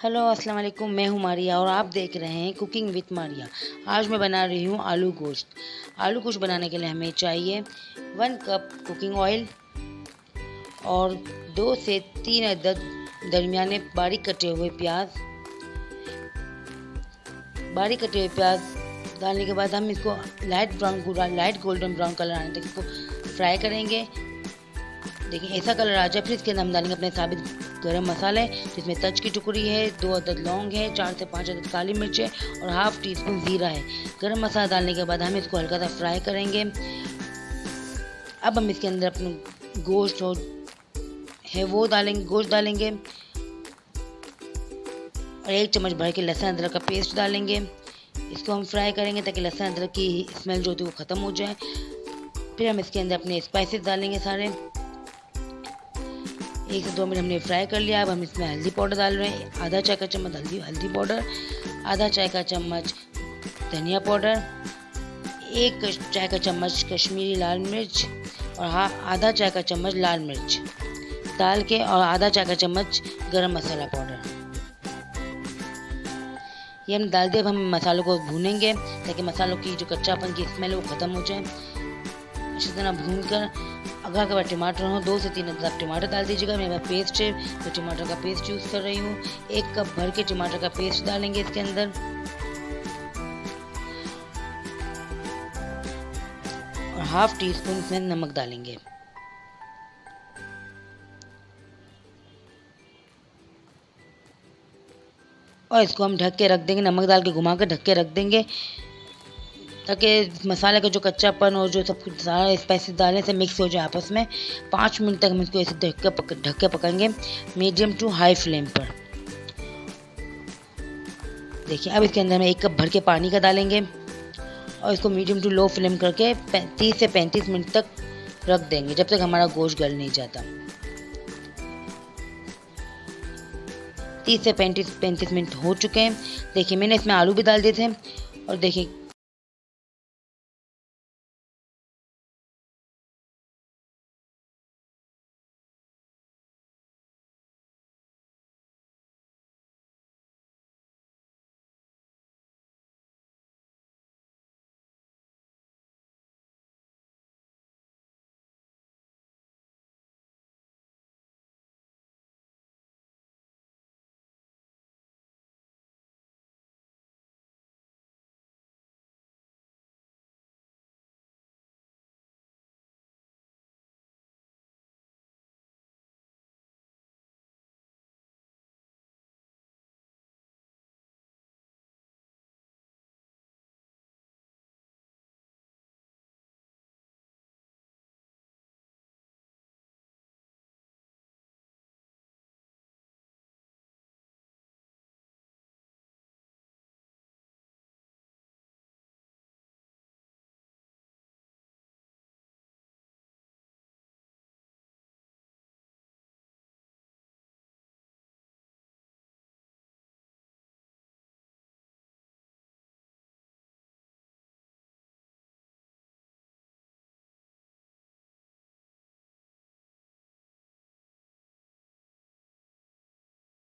Hello अस्सलाम वालेकुम, मैं हूँ मारिया और आप देख रहे हैं कुकिंग विथ मारिया। आज मैं बना रही हूँ आलू गोश्त। आलू गोश्त बनाने के लिए हमें चाहिए 1 कप कुकिंग ऑयल और 2 से 3 अदद दरमियाने बारीक कटे हुए प्याज। बारीक कटे हुए प्याज डालने के बाद हम इसको लाइट गोल्डन ब्राउन कलर आने तक इसको फ्राई करेंगे। देखिए ऐसा कलर आ जाए, फिर इसके अंदर हम डालेंगे अपने साबित गरम मसाले, जिसमें तज की टुकड़ी है, 2 अदद लौंग है, 4 से 5 अदद काली मिर्च है और हाफ टी स्पून जीरा है। गरम मसाला डालने के बाद हम इसको हल्का सा फ्राई करेंगे। अब हम इसके अंदर अपने गोश्त है वो डालेंगे, गोश्त डालेंगे और 1 चम्मच भर के लहसुन अदरक का पेस्ट डालेंगे। इसको हम फ्राई करेंगे ताकि लहसुन अदरक की स्मेल जो होती है वो ख़त्म हो जाए। फिर हम इसके अंदर अपने स्पाइसेस डालेंगे सारे। 1 से 2 मिनट हमने फ्राई कर लिया। अब हम इसमें हल्दी पाउडर डाल रहे हैं, आधा चाय का चम्मच हल्दी पाउडर, आधा चाय का चम्मच धनिया पाउडर, 1 चाय का चम्मच कश्मीरी लाल मिर्च और आधा चाय का चम्मच लाल मिर्च डाल के और आधा चाय का चम्मच गरम मसाला पाउडर ये हम डाल दिए। अब हम मसालों को भूनेंगे ताकि मसालों की जो कच्चापन की स्मेल है वो ख़त्म हो जाए। अच्छी तरह भून कर अगर के बाद टमाटर हो 2 से 3 अदद आप टमाटर डाल दीजिएगा। मेरे पास पेस्ट है तो टमाटर का पेस्ट यूज़ कर रही हूँ। 1 कप भर के टमाटर का पेस्ट डालेंगे इसके अंदर और हाफ टी स्पून इसमें नमक डालेंगे। और इसको हम ढक के रख देंगे, नमक डाल के घुमा कर ढक के रख देंगे ताकि मसाले का जो कच्चापन और जो सब कुछ सारा स्पाइसेस डालने से मिक्स हो जाए आपस में। 5 मिनट तक हम इसको ऐसे ढक के पकाएंगे मीडियम टू हाई फ्लेम पर। देखिए अब इसके अंदर हम 1 कप भर के पानी का डालेंगे और इसको मीडियम टू लो फ्लेम करके 30 से 35 मिनट तक रख देंगे जब तक हमारा गोश्त गल नहीं जाता। 30 से 35 मिनट हो चुके हैं। देखिए मैंने इसमें आलू भी डाल दिए थे और देखिए